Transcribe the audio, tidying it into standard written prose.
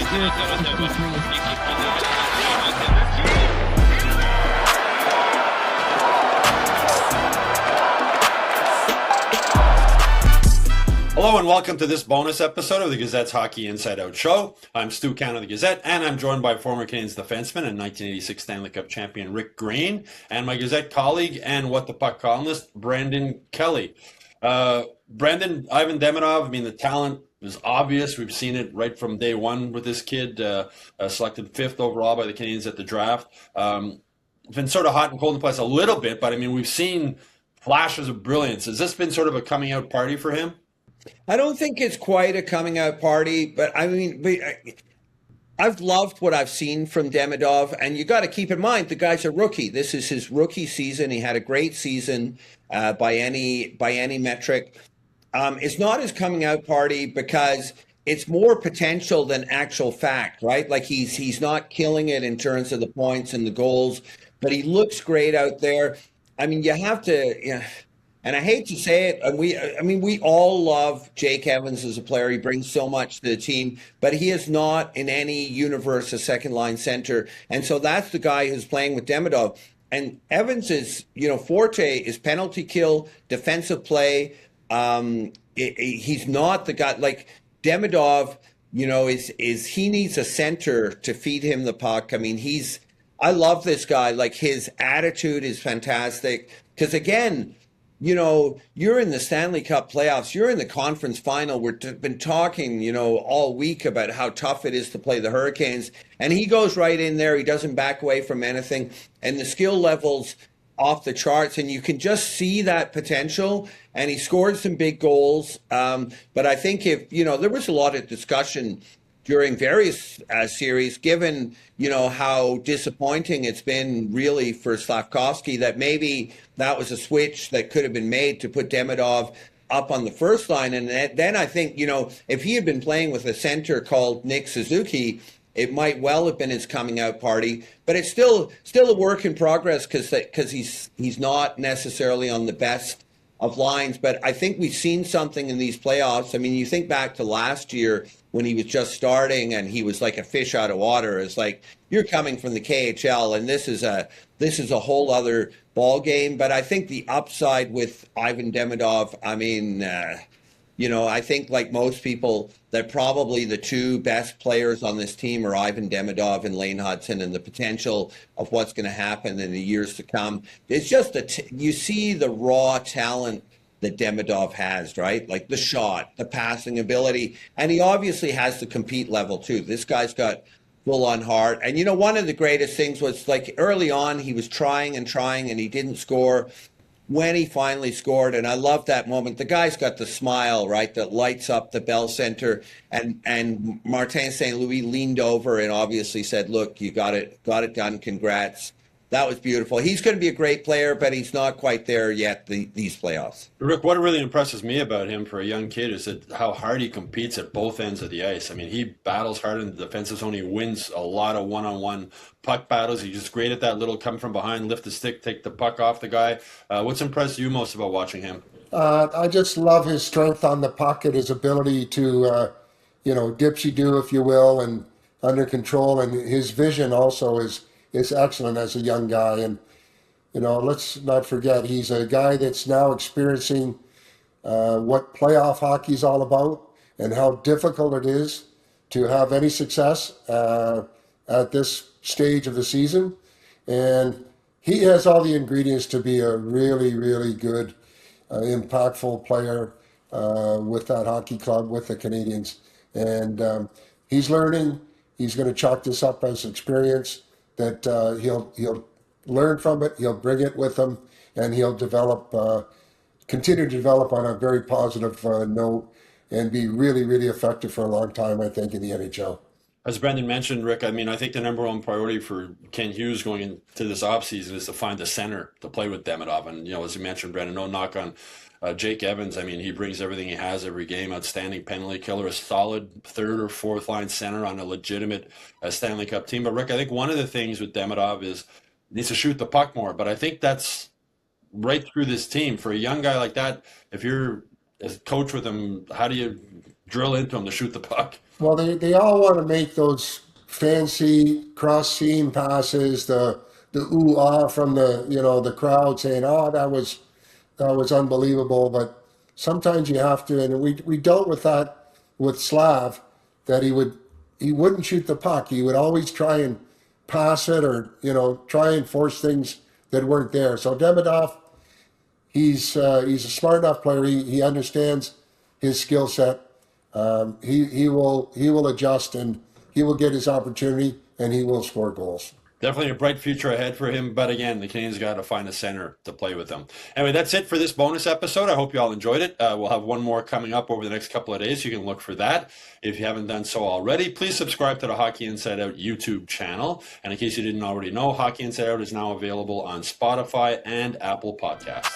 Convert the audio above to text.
Hello and welcome to this bonus episode of the Gazette's Hockey Inside Out Show. I'm Stu Cowan of the Gazette, and I'm joined by former Canadiens defenseman and 1986 Stanley Cup champion Rick Green, and my Gazette colleague and What the Puck columnist, Brandon Kelly. Brandon, Ivan Demidov, I mean, the talent is obvious. We've seen it right from day one with this kid, selected 5th overall by the Canadiens at the draft. It's been sort of hot and cold in the place a little bit, but I mean, we've seen flashes of brilliance. Has this been sort of a coming out party for him? I don't think it's quite a coming out party, but I mean, I've loved what I've seen from Demidov, and you got to keep in mind the guy's a rookie. This is his rookie season. He had a great season by any metric. It's not his coming out party because it's more potential than actual fact, right? Like he's not killing it in terms of the points and the goals, but he looks great out there. I mean, you have to. Yeah. And I hate to say it, and we all love Jake Evans as a player. He brings so much to the team, but he is not in any universe a second line center. And so that's the guy who's playing with Demidov. And Evans is, forte is penalty kill, defensive play. He's not the guy like Demidov, is he needs a center to feed him the puck. I mean, I love this guy. Like his attitude is fantastic because again, you're in the Stanley Cup playoffs. You're in the conference final. We've been talking, all week about how tough it is to play the Hurricanes. And he goes right in there. He doesn't back away from anything. And the skill level's off the charts. And you can just see that potential. And he scored some big goals. But I think there was a lot of discussion during various series, given, how disappointing it's been really for Slavkovsky, that maybe that was a switch that could have been made to put Demidov up on the first line. And then I think, if he had been playing with a center called Nick Suzuki, it might well have been his coming out party. But it's still a work in progress because he's not necessarily on the best of lines. But I think we've seen something in these playoffs. I mean, you think back to last year when he was just starting and he was like a fish out of water. It's like you're coming from the KHL and this is a whole other ball game. But I think the upside with Ivan Demidov, I mean, I think like most people that probably the two best players on this team are Ivan Demidov and Lane Hudson, and the potential of what's going to happen in the years to come. It's just you see the raw talent that Demidov has, right? Like the shot, the passing ability, and he obviously has the compete level too. This guy's got full on heart. And one of the greatest things was like early on he was trying and he didn't score. When he finally scored, and I love that moment, the guy's got the smile, right, that lights up the Bell Center, and Martin St. Louis leaned over and obviously said, look, you got it done, congrats. That was beautiful. He's going to be a great player, but he's not quite there yet, these playoffs. Rick, what really impresses me about him for a young kid is how hard he competes at both ends of the ice. I mean, he battles hard in the defensive zone. He wins a lot of one-on-one puck battles. He's just great at that little come from behind, lift the stick, take the puck off the guy. What's impressed you most about watching him? I just love his strength on the puck and his ability to, dipsy-do, if you will, and under control. And his vision also is excellent as a young guy. And, let's not forget, he's a guy that's now experiencing what playoff hockey is all about and how difficult it is to have any success at this stage of the season. And he has all the ingredients to be a really, really good, impactful player with that hockey club, with the Canadiens. And he's learning. He's going to chalk this up as experience. That he'll learn from it, he'll bring it with him, and he'll continue to develop on a very positive note and be really, really effective for a long time, I think, in the NHL. As Brendan mentioned, Rick, I mean, I think the number one priority for Ken Hughes going into this offseason is to find a center to play with Demidov. And, as you mentioned, Brendan, no knock on Jake Evans. I mean, he brings everything he has every game. Outstanding penalty killer, a solid third or fourth line center on a legitimate Stanley Cup team. But Rick, I think one of the things with Demidov is he needs to shoot the puck more. But I think that's right through this team. For a young guy like that, if you're a coach with him, how do you drill into him to shoot the puck. Well, they all want to make those fancy cross-seam passes, the ooh-ah from the crowd saying, oh, that was unbelievable. But sometimes you have to, and we dealt with that with Slav, that he wouldn't shoot the puck. He would always try and pass it, or try and force things that weren't there. So Demidov, he's a smart enough player. He understands his skill set. He will adjust, and he will get his opportunity, and he will score goals. Definitely a bright future ahead for him. But again, the Canadiens got to find a center to play with them. Anyway, that's it for this bonus episode. I hope you all enjoyed it. We'll have one more coming up over the next couple of days. You can look for that. If you haven't done so already, please subscribe to the Hockey Inside Out YouTube channel. And in case you didn't already know, Hockey Inside Out is now available on Spotify and Apple Podcasts.